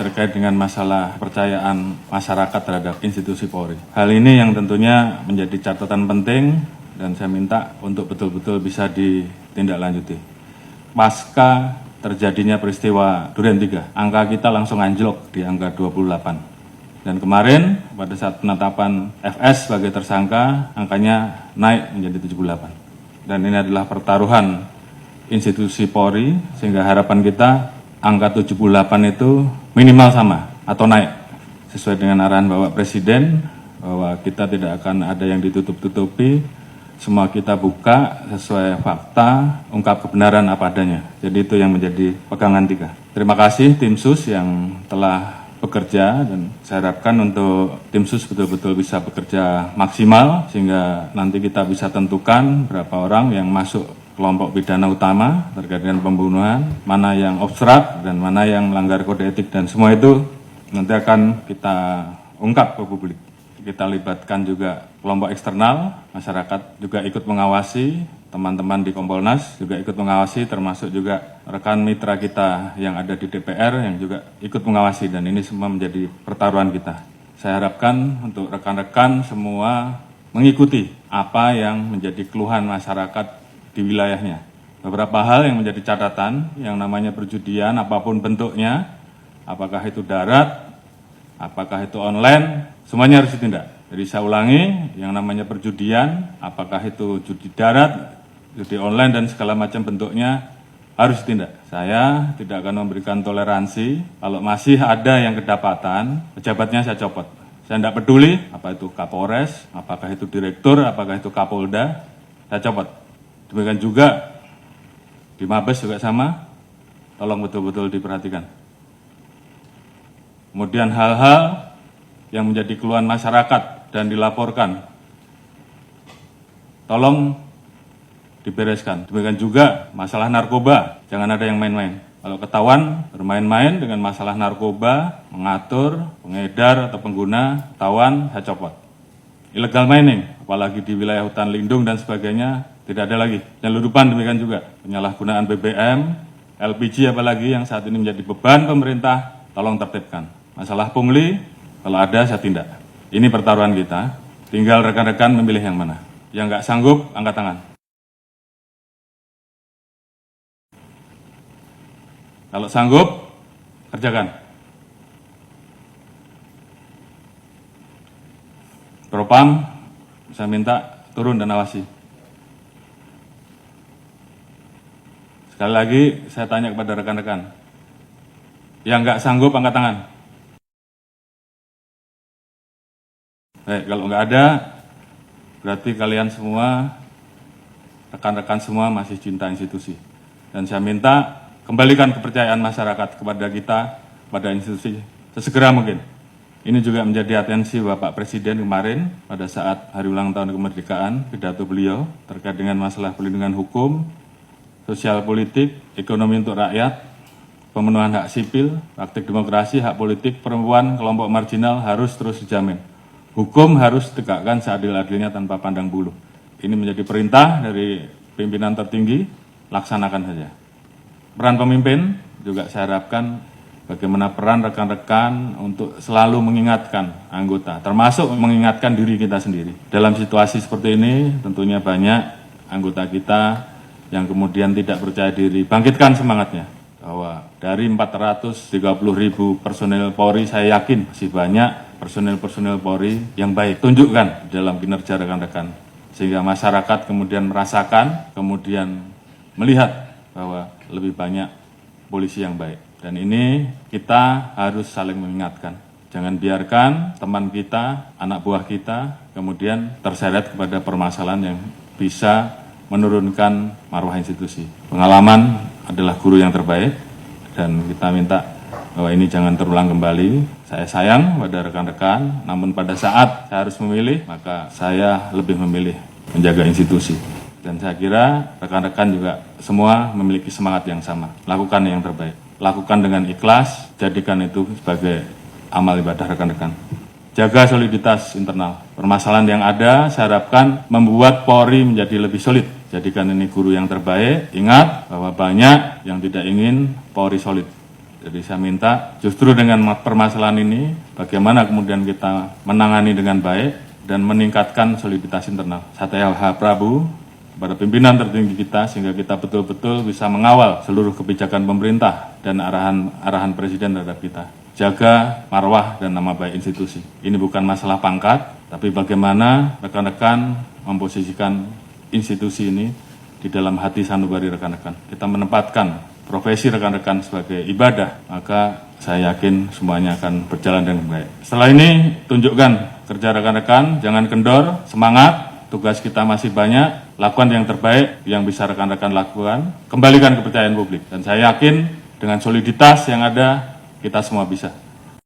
terkait dengan masalah kepercayaan masyarakat terhadap institusi Polri. Hal ini yang tentunya menjadi catatan penting dan saya minta untuk betul-betul bisa ditindaklanjuti. Pasca terjadinya peristiwa Duren 3, angka kita langsung anjlok di angka 28. Dan kemarin pada saat penetapan FS sebagai tersangka, angkanya naik menjadi 78. Dan ini adalah pertaruhan institusi Polri, sehingga harapan kita angka 78 itu minimal sama atau naik. Sesuai dengan arahan Bapak Presiden, bahwa kita tidak akan ada yang ditutup-tutupi, semua kita buka sesuai fakta, ungkap kebenaran apa adanya. Jadi itu yang menjadi pegangan 3. Terima kasih tim SUS yang telah bekerja dan saya harapkan untuk tim SUS betul-betul bisa bekerja maksimal sehingga nanti kita bisa tentukan berapa orang yang masuk kelompok pidana utama terkait dengan pembunuhan, mana yang obstrak dan mana yang melanggar kode etik, dan semua itu nanti akan kita ungkap ke publik. Kita libatkan juga kelompok eksternal, masyarakat juga ikut mengawasi, teman-teman di Kompolnas juga ikut mengawasi, termasuk juga rekan mitra kita yang ada di DPR yang juga ikut mengawasi, dan ini semua menjadi pertaruhan kita. Saya harapkan untuk rekan-rekan semua mengikuti apa yang menjadi keluhan masyarakat di wilayahnya. Beberapa hal yang menjadi catatan, yang namanya perjudian, apapun bentuknya, apakah itu darat, apakah itu online, semuanya harus ditindak. Jadi saya ulangi, yang namanya perjudian, apakah itu judi darat, judi online, dan segala macam bentuknya harus ditindak. Saya tidak akan memberikan toleransi, kalau masih ada yang kedapatan, pejabatnya saya copot. Saya tidak peduli, apa itu Kapolres, apakah itu Direktur, apakah itu Kapolda, saya copot. Demikian juga di Mabes juga sama, tolong betul-betul diperhatikan. Kemudian hal-hal yang menjadi keluhan masyarakat dan dilaporkan, tolong dibereskan. Demikian juga masalah narkoba, jangan ada yang main-main. Kalau ketahuan bermain-main dengan masalah narkoba, mengatur, pengedar atau pengguna, ketahuan, saya copot. Illegal mining, apalagi di wilayah hutan lindung dan sebagainya, tidak ada lagi. Penyeludupan demikian juga. Penyalahgunaan BBM, LPG apalagi yang saat ini menjadi beban pemerintah, tolong tertibkan. Masalah pungli, kalau ada saya tindak. Ini pertaruhan kita, tinggal rekan-rekan memilih yang mana. Yang nggak sanggup, angkat tangan. Kalau sanggup, kerjakan. Propam, saya minta turun dan awasi. Sekali lagi, saya tanya kepada rekan-rekan. Yang nggak sanggup, angkat tangan. Baik, kalau nggak ada, berarti kalian semua, rekan-rekan semua masih cinta institusi. Dan saya minta kembalikan kepercayaan masyarakat kepada kita, pada institusi, sesegera mungkin. Ini juga menjadi atensi Bapak Presiden kemarin pada saat hari ulang tahun kemerdekaan, pidato beliau terkait dengan masalah perlindungan hukum, sosial politik, ekonomi untuk rakyat, pemenuhan hak sipil, praktik demokrasi, hak politik, perempuan, kelompok marginal harus terus dijamin. Hukum harus ditegakkan seadil-adilnya tanpa pandang bulu. Ini menjadi perintah dari pimpinan tertinggi, laksanakan saja. Peran pemimpin juga saya harapkan bagaimana peran rekan-rekan untuk selalu mengingatkan anggota, termasuk mengingatkan diri kita sendiri. Dalam situasi seperti ini, tentunya banyak anggota kita yang kemudian tidak percaya diri. Bangkitkan semangatnya, bahwa dari 430.000 personil Polri, saya yakin masih banyak personil-personil Polri yang baik. Tunjukkan dalam kinerja rekan-rekan, sehingga masyarakat kemudian merasakan, kemudian melihat bahwa lebih banyak polisi yang baik. Dan ini kita harus saling mengingatkan. Jangan biarkan teman kita, anak buah kita, kemudian terseret kepada permasalahan yang bisa menurunkan marwah institusi. Pengalaman adalah guru yang terbaik, dan kita minta bahwa ini jangan terulang kembali. Saya sayang pada rekan-rekan, namun pada saat saya harus memilih, maka saya lebih memilih menjaga institusi. Dan saya kira rekan-rekan juga semua memiliki semangat yang sama. Lakukan yang terbaik. Lakukan dengan ikhlas, jadikan itu sebagai amal ibadah rekan-rekan. Jaga soliditas internal. Permasalahan yang ada, saya harapkan membuat Polri menjadi lebih solid. Jadikan ini guru yang terbaik. Ingat bahwa banyak yang tidak ingin Polri solid. Jadi saya minta justru dengan permasalahan ini, bagaimana kemudian kita menangani dengan baik dan meningkatkan soliditas internal. Saya Prabu kepada pimpinan tertinggi kita sehingga kita betul-betul bisa mengawal seluruh kebijakan pemerintah dan arahan Presiden terhadap kita. Jaga marwah dan nama baik institusi. Ini bukan masalah pangkat, tapi bagaimana rekan-rekan memposisikan institusi ini di dalam hati sanubari rekan-rekan. Kita menempatkan profesi rekan-rekan sebagai ibadah, maka saya yakin semuanya akan berjalan dengan baik. Setelah ini, tunjukkan kerja rekan-rekan, jangan kendor, semangat, tugas kita masih banyak, lakukan yang terbaik yang bisa rekan-rekan lakukan, kembalikan kepercayaan publik. Dan saya yakin dengan soliditas yang ada, kita semua bisa.